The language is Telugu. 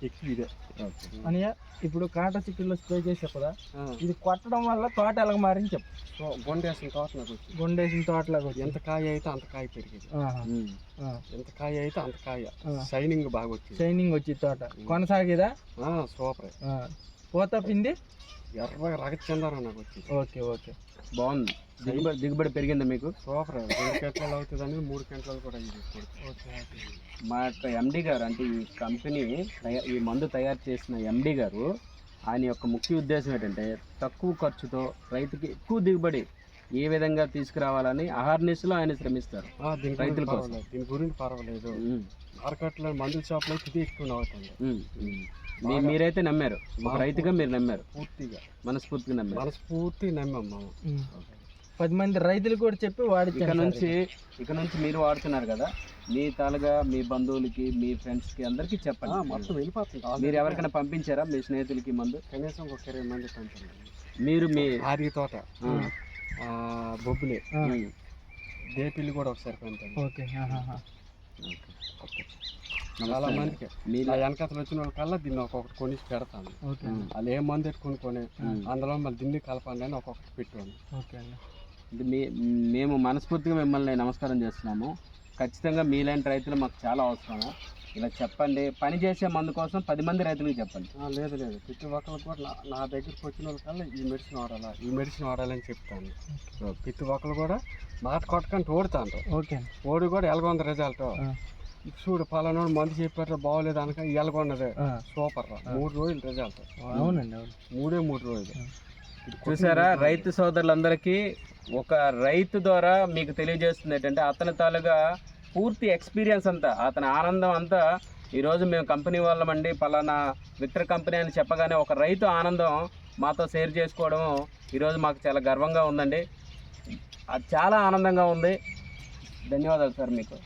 ఎక్కువ ఇదే. అని ఇప్పుడు కాటా చిక్కుల్లో స్ప్రే చేసే కదా, ఇది కొట్టడం వల్ల తోట ఎలాగ మారింది చెప్పు. గొండేసిన తోటలోకి వచ్చి గుండేసిన తోటలాగా వచ్చి ఎంత కాయ అయితే అంత కాయ పెరిగేది, ఎంత కాయ అయితే అంత కాయ షైనింగ్ బాగా వచ్చింది. షైనింగ్ వచ్చి తోట కొనసాగేదా? సూపర్. పూత పిండి ఎర్రగా రగచందారం నాకు వచ్చింది. ఓకే ఓకే, బాగుంది. దిగుబడి పెరిగిందా మీకు? సూపర్. 2 గంటలు అవుతుంది అని 3 గంటలు కూడా ఇది. Okay okay. మా యొక్క ఎండి గారు, అంటే ఈ కంపెనీ ఈ మందు తయారు చేసిన ఎండి గారు, ఆయన యొక్క ముఖ్య ఉద్దేశం ఏంటంటే తక్కువ ఖర్చుతో రైతుకి ఎక్కువ దిగుబడి ఏ విధంగా తీసుకురావాలని అహర్నిశలో ఆయన శ్రమిస్తారు రైతుల కోసం. దీని గురించి పర్వాలేదు, మార్కెట్లో మందుల షాప్లో ఇది ఎక్కువ అవుతుంది. మీరైతే నమ్మారు, ఒక రైతుగా మీరు నమ్మారు, పూర్తిగా మనస్ఫూర్తిగా నమ్మారు. మనస్ఫూర్తి నమ్మాము. 10 మంది రైతులు కూడా చెప్పి వాడి ఇక నుంచి మీరు వాడుతున్నారు కదా, మీ తాలుగా మీ బంధువులకి మీ ఫ్రెండ్స్కి అందరికీ చెప్పండి. మొత్తం వెళ్ళిపోతుంది. మీరు ఎవరికైనా పంపించారా మీ స్నేహితులకి మందు? కనీసం ఒక 20 మంది పంపించారు. మీరు మీ ఆరి తోట, బొబ్బులే, దేపిల్లి కూడా ఒకసారి పంపాను. ఓకే. చాలా మందికి ఆ వెనకతలు వచ్చిన వాళ్ళకల్లా దీన్ని ఒక్కొక్కటి కొనిసి పెడతాను. వాళ్ళు ఏ మందు కొనుక్కొని అందులో మళ్ళీ దీన్ని కలపండి అని ఒక్కొక్కటి పెట్టాను. ఓకే. మేము మనస్ఫూర్తిగా మిమ్మల్ని నమస్కారం చేస్తున్నాము. ఖచ్చితంగా మీలాంటి రైతులు మాకు చాలా అవసరము. ఇలా చెప్పండి, పని చేసే మందు కోసం 10 మంది రైతులకు చెప్పండి. లేదు ప్రతి ఒక్కరికి కూడా నా దగ్గరికి వచ్చిన వాళ్ళకల్లా ఈ మెడిసిన్ వాడాలని చెప్తాను. ప్రతి ఒక్కరు కూడా మాట కొట్టకంటే ఓడుతాను. ఓకే. ఓడి కూడా ఎలాగొంది రిజల్ట్ చూడు, పలానా మందు చెప్పారు బాగోలేదు అనక ఎలాగొన్నది సూపర్. 3 రోజులు రిజల్ట్. అవునండి, 3 రోజులు. చూసారా, రైతు సోదరులందరికీ ఒక రైతు ద్వారా మీకు తెలియజేస్తుంది ఏంటంటే అతని తాలుగా పూర్తి ఎక్స్పీరియన్స్ అంతా, అతని ఆనందం అంతా ఈరోజు మేము కంపెనీ వాళ్ళమండి పలానా విక్టర్ కంపెనీ అని చెప్పగానే ఒక రైతు ఆనందం మాతో షేర్ చేసుకోవడం ఈరోజు మాకు చాలా గర్వంగా ఉందండి. అది చాలా ఆనందంగా ఉంది. ధన్యవాదాలు సార్ మీకు.